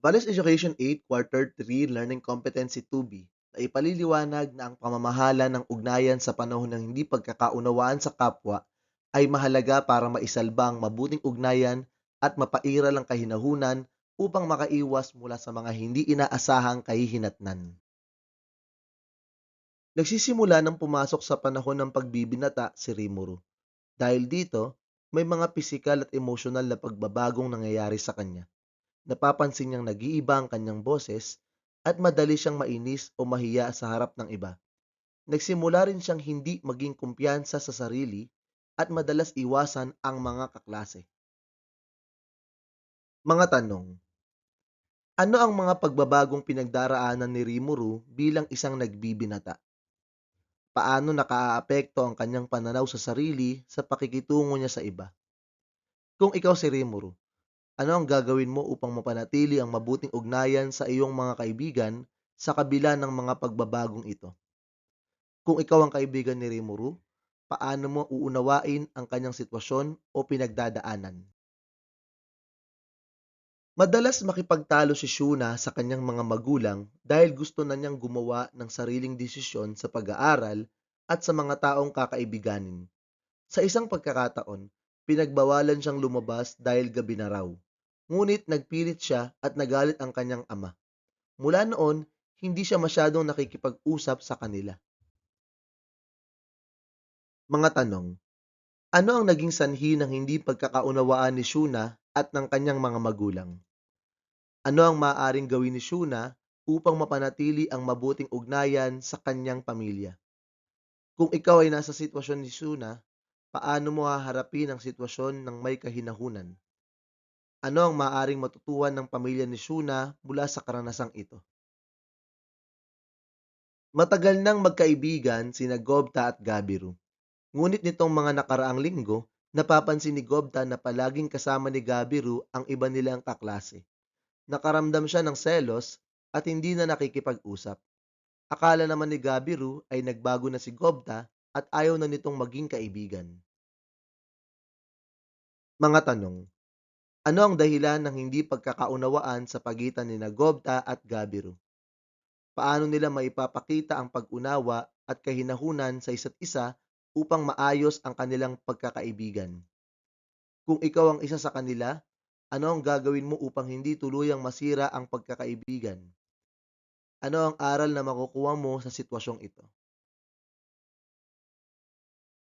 Values Education 8, Quarter 3, Learning Competency 2B ay ipaliliwanag na ang pamamahala ng ugnayan sa panahon ng hindi pagkakaunawaan sa kapwa ay mahalaga para maisalba ang mabuting ugnayan at mapairal ang kahinahunan upang makaiwas mula sa mga hindi inaasahang kahihinatnan. Nagsisimula ng pumasok sa panahon ng pagbibinata si Rimuru. Dahil dito, may mga pisikal at emosyonal na pagbabagong nangyayari sa kanya. Napapansin niyang nag-iiba ang kanyang boses at madali siyang mainis o mahiya sa harap ng iba. Nagsimula rin siyang hindi maging kumpiyansa sa sarili at madalas iwasan ang mga kaklase. Mga tanong: ano ang mga pagbabagong pinagdaraanan ni Rimuru bilang isang nagbibinata? Paano nakaaapekto ang kanyang pananaw sa sarili sa pakikitungo niya sa iba? Kung ikaw si Rimuru, ano ang gagawin mo upang mapanatili ang mabuting ugnayan sa iyong mga kaibigan sa kabila ng mga pagbabagong ito? Kung ikaw ang kaibigan ni Rimuru, paano mo uunawain ang kanyang sitwasyon o pinagdadaanan? Madalas makipagtalo si Shuna sa kanyang mga magulang dahil gusto na niyang gumawa ng sariling desisyon sa pag-aaral at sa mga taong kakaibiganin. Sa isang pagkakataon, pinagbawalan siyang lumabas dahil gabi na raw. Ngunit nagpilit siya at nagalit ang kanyang ama. Mula noon, hindi siya masyadong nakikipag-usap sa kanila. Mga tanong: ano ang naging sanhi ng hindi pagkakaunawaan ni Shuna at ng kanyang mga magulang? Ano ang maaaring gawin ni Shuna upang mapanatili ang mabuting ugnayan sa kanyang pamilya? Kung ikaw ay nasa sitwasyon ni Shuna, paano mo haharapin ang sitwasyon ng may kahinahunan? Ano ang maaaring matutuhan ng pamilya ni Shuna mula sa karanasang ito? Matagal nang magkaibigan sina Gobta at Gabiru. Ngunit nitong mga nakaraang linggo, napapansin ni Gobta na palaging kasama ni Gabiru ang iba nilang kaklase. Nakaramdam siya ng selos at hindi na nakikipag-usap. Akala naman ni Gabiru ay nagbago na si Gobta at ayaw na nitong maging kaibigan. Mga tanong: ano ang dahilan ng hindi pagkakaunawaan sa pagitan ni Gobta at Gabiru? Paano nila maipapakita ang pag-unawa at kahinahunan sa isa't isa upang maayos ang kanilang pagkakaibigan? Kung ikaw ang isa sa kanila, ano ang gagawin mo upang hindi tuluyang masira ang pagkakaibigan? Ano ang aral na makukuha mo sa sitwasyong ito?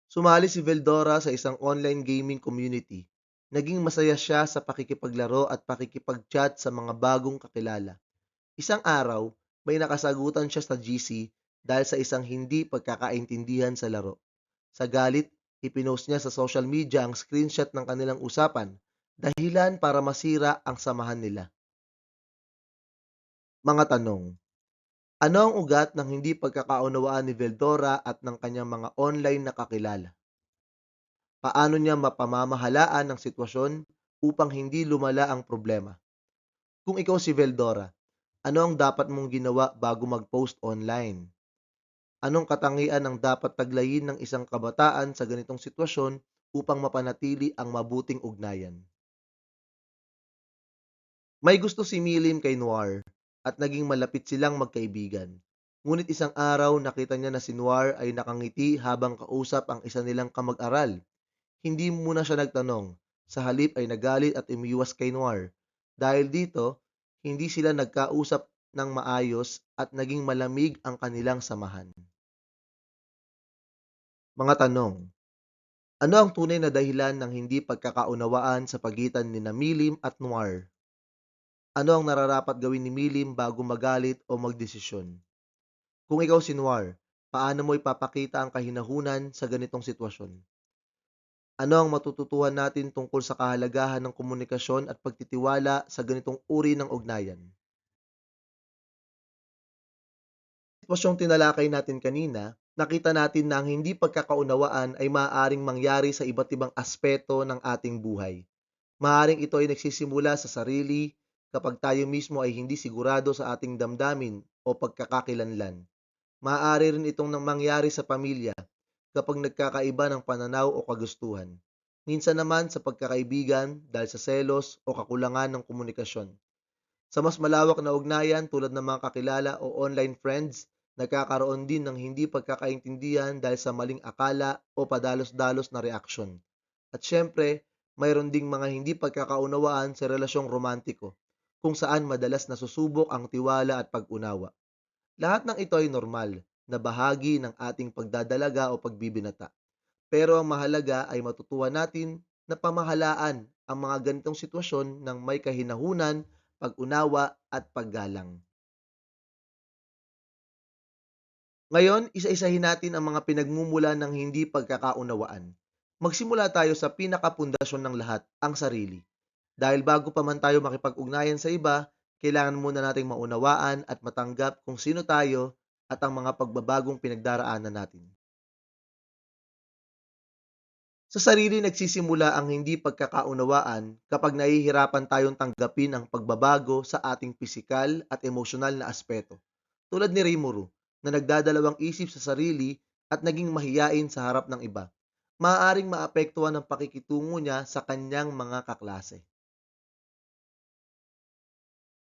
Sumali si Veldora sa isang online gaming community. Naging masaya siya sa pakikipaglaro at pakikipag-chat sa mga bagong kakilala. Isang araw, may nakasagutan siya sa GC dahil sa isang hindi pagkakaintindihan sa laro. Sa galit, ipinost niya sa social media ang screenshot ng kanilang usapan, dahilan para masira ang samahan nila. Mga tanong: ano ang ugat ng hindi pagkakaunawaan ni Veldora at ng kanyang mga online na kakilala? Paano niya mapamamahalaan ang sitwasyon upang hindi lumala ang problema? Kung ikaw si Veldora, ano ang dapat mong ginawa bago mag-post online? Anong katangian ang dapat taglayin ng isang kabataan sa ganitong sitwasyon upang mapanatili ang mabuting ugnayan? May gusto si Milim kay Noir at naging malapit silang magkaibigan. Ngunit isang araw nakita niya na si Noir ay nakangiti habang kausap ang isa nilang kamag-aral. Hindi muna siya nagtanong. Sa halip ay nagalit at umiwas kay Noir. Dahil dito, hindi sila nagkausap ng maayos at naging malamig ang kanilang samahan. Mga tanong: ano ang tunay na dahilan ng hindi pagkakaunawaan sa pagitan ni Milim at Noir? Ano ang nararapat gawin ni Milim bago magalit o magdesisyon? Kung ikaw si Noir, paano mo ipapakita ang kahinahunan sa ganitong sitwasyon? Ano ang matututuhan natin tungkol sa kahalagahan ng komunikasyon at pagtitiwala sa ganitong uri ng ugnayan? Sitwasyong tinalakay natin kanina, nakita natin na ang hindi pagkakaunawaan ay maaaring mangyari sa iba't ibang aspeto ng ating buhay. Maaaring ito ay nagsisimula sa sarili kapag tayo mismo ay hindi sigurado sa ating damdamin o pagkakakilanlan. Maaari rin itong mangyari sa pamilya kapag nagkakaiba ng pananaw o kagustuhan. Minsan naman sa pagkakaibigan dahil sa selos o kakulangan ng komunikasyon. Sa mas malawak na ugnayan tulad ng mga kakilala o online friends, nagkakaroon din ng hindi pagkakaintindihan dahil sa maling akala o padalos-dalos na reaksyon. At syempre, mayroon ding mga hindi pagkakaunawaan sa relasyong romantiko, kung saan madalas nasusubok ang tiwala at pag-unawa. Lahat ng ito ay normal na bahagi ng ating pagdadalaga o pagbibinata. Pero ang mahalaga ay matutuwa natin na pamahalaan ang mga ganitong sitwasyon ng may kahinahunan, pag-unawa at paggalang. Ngayon, isa-isahin natin ang mga pinagmumula ng hindi pagkakaunawaan. Magsimula tayo sa pinakapundasyon ng lahat, ang sarili. Dahil bago pa man tayo makipag-ugnayan sa iba, kailangan muna nating maunawaan at matanggap kung sino tayo at ang mga pagbabagong pinagdaraanan natin. Sa sarili nagsisimula ang hindi pagkakaunawaan kapag nahihirapan tayong tanggapin ang pagbabago sa ating pisikal at emosyonal na aspeto. Tulad ni Rimuru, na nagdadalawang isip sa sarili at naging mahiyain sa harap ng iba. Maaaring maapektuhan ang pakikitungo niya sa kanyang mga kaklase.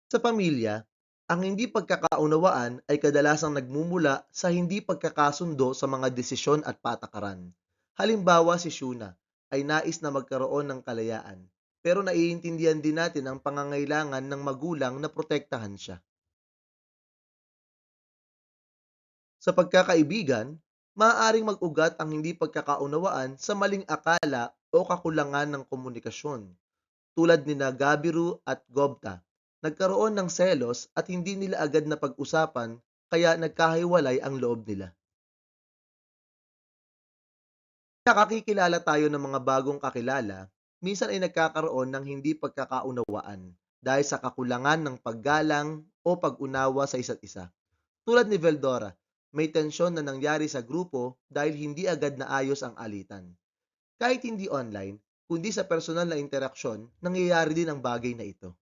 Sa pamilya, ang hindi pagkakaunawaan ay kadalasang nagmumula sa hindi pagkakasundo sa mga desisyon at patakaran. Halimbawa si Shuna ay nais na magkaroon ng kalayaan, pero naiintindihan din natin ang pangangailangan ng magulang na protektahan siya. Sa pagkakaibigan, maaaring mag-ugat ang hindi pagkakaunawaan sa maling akala o kakulangan ng komunikasyon. Tulad ni Gabiru at Gobta, nagkaroon ng selos at hindi nila agad na pag-usapan kaya nagkahiwalay ang loob nila. Nakakikilala tayo ng mga bagong kakilala, minsan ay nagkakaroon ng hindi pagkakaunawaan dahil sa kakulangan ng paggalang o pag-unawa sa isa't isa. Tulad ni Veldora, may tensyon na nangyari sa grupo dahil hindi agad naayos ang alitan. Kahit hindi online, kundi sa personal na interaksyon, nangyayari din ang bagay na ito.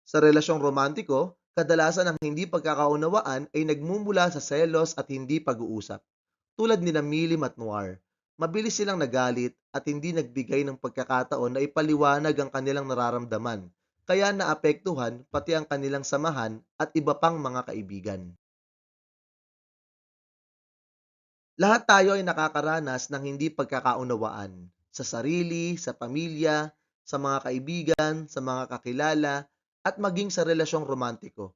Sa relasyong romantiko, kadalasan ang hindi pagkakaunawaan ay nagmumula sa selos at hindi pag-uusap. Tulad ni Milim at Noir, mabilis silang nagalit at hindi nagbigay ng pagkakataon na ipaliwanag ang kanilang nararamdaman, kaya naapektuhan pati ang kanilang samahan at iba pang mga kaibigan. Lahat tayo ay nakakaranas ng hindi pagkakaunawaan sa sarili, sa pamilya, sa mga kaibigan, sa mga kakilala, at maging sa relasyong romantiko.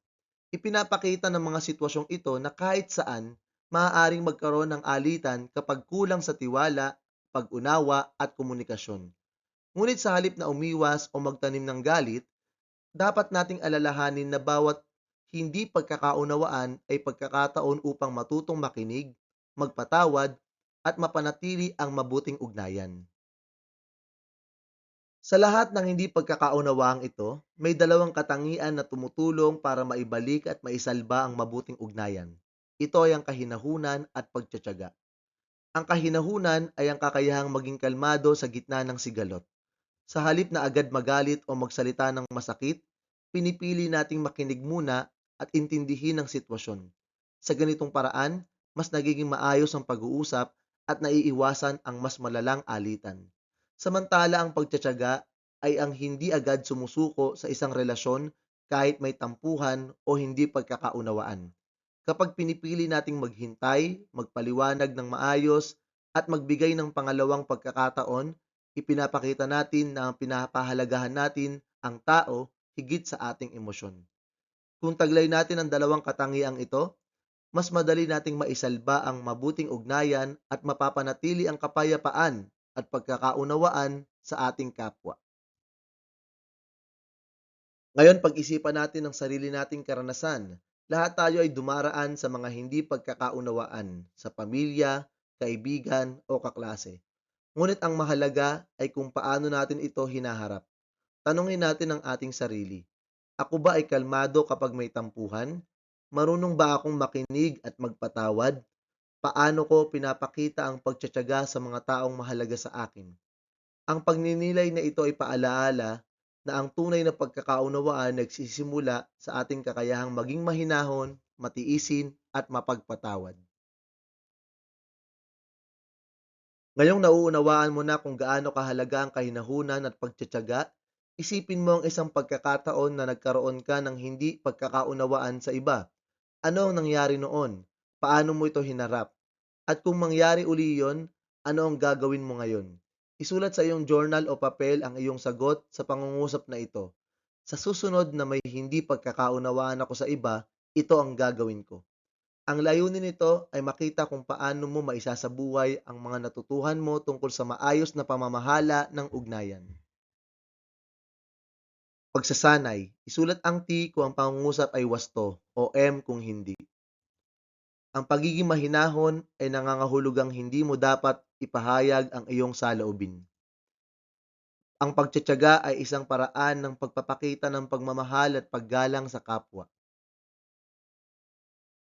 Ipinapakita ng mga sitwasyong ito na kahit saan, maaaring magkaroon ng alitan kapag kulang sa tiwala, pag-unawa at komunikasyon. Ngunit sa halip na umiwas o magtanim ng galit, dapat nating alalahanin na bawat hindi pagkakaunawaan ay pagkakataon upang matutong makinig, magpatawad, at mapanatili ang mabuting ugnayan. Sa lahat ng hindi pagkakaunawaang ito, may dalawang katangian na tumutulong para maibalik at maisalba ang mabuting ugnayan. Ito ay ang kahinahunan at pagtsatsaga. Ang kahinahunan ay ang kakayahang maging kalmado sa gitna ng sigalot. Sa halip na agad magalit o magsalita ng masakit, pinipili nating makinig muna at intindihin ang sitwasyon. Sa ganitong paraan, mas nagiging maayos ang pag-uusap at naiiwasan ang mas malalang alitan. Samantala ang pagtsatsaga ay ang hindi agad sumusuko sa isang relasyon kahit may tampuhan o hindi pagkakaunawaan. Kapag pinipili nating maghintay, magpaliwanag ng maayos, at magbigay ng pangalawang pagkakataon, ipinapakita natin na pinapahalagahan natin ang tao higit sa ating emosyon. Kung taglay natin ang dalawang katangiang ito, mas madali nating maisalba ang mabuting ugnayan at mapapanatili ang kapayapaan at pagkakaunawaan sa ating kapwa. Ngayon, pag-isipan natin ang sarili nating karanasan. Lahat tayo ay dumaraan sa mga hindi pagkakaunawaan sa pamilya, kaibigan o kaklase. Ngunit ang mahalaga ay kung paano natin ito hinaharap. Tanungin natin ang ating sarili. Ako ba ay kalmado kapag may tampuhan? Marunong ba akong makinig at magpatawad? Paano ko pinapakita ang pagtsatsaga sa mga taong mahalaga sa akin? Ang pagninilay na ito ay paalaala na ang tunay na pagkakaunawaan nagsisimula sa ating kakayahang maging mahinahon, matiisin at mapagpatawad. Ngayong nauunawaan mo na kung gaano kahalaga ang kahinahunan at pagtsatsaga, Isipin mo ang isang pagkakataon na nagkaroon ka ng hindi pagkakaunawaan sa iba. Ano ang nangyari noon? Paano mo ito hinarap? At kung mangyari uli yon, ano ang gagawin mo ngayon? Isulat sa iyong journal o papel ang iyong sagot sa pangungusap na ito. Sa susunod na may hindi pagkakaunawaan ako sa iba, ito ang gagawin ko. Ang layunin nito ay makita kung paano mo maisasabuhay ang mga natutuhan mo tungkol sa maayos na pamamahala ng ugnayan. Pagsasanay, isulat ang T kung ang pangungusap ay wasto o M kung hindi. Ang pagiging mahinahon ay nangangahulugang hindi mo dapat ipahayag ang iyong saloobin. Ang pagtitiyaga ay isang paraan ng pagpapakita ng pagmamahal at paggalang sa kapwa.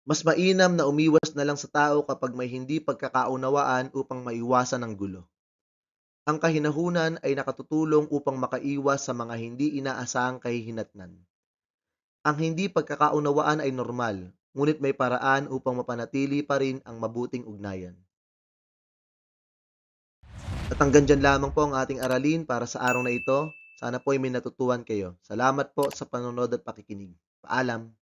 Mas mainam na umiwas na lang sa tao kapag may hindi pagkakaunawaan upang maiwasan ang gulo. Ang kahinahunan ay nakatutulong upang makaiwas sa mga hindi inaasahang kahihinatnan. Ang hindi pagkakaunawaan ay normal, ngunit may paraan upang mapanatili pa rin ang mabuting ugnayan. At hanggang dyan lamang po ang ating aralin para sa araw na ito. Sana po ay may natutuhan kayo. Salamat po sa panonood at pakikinig. Paalam!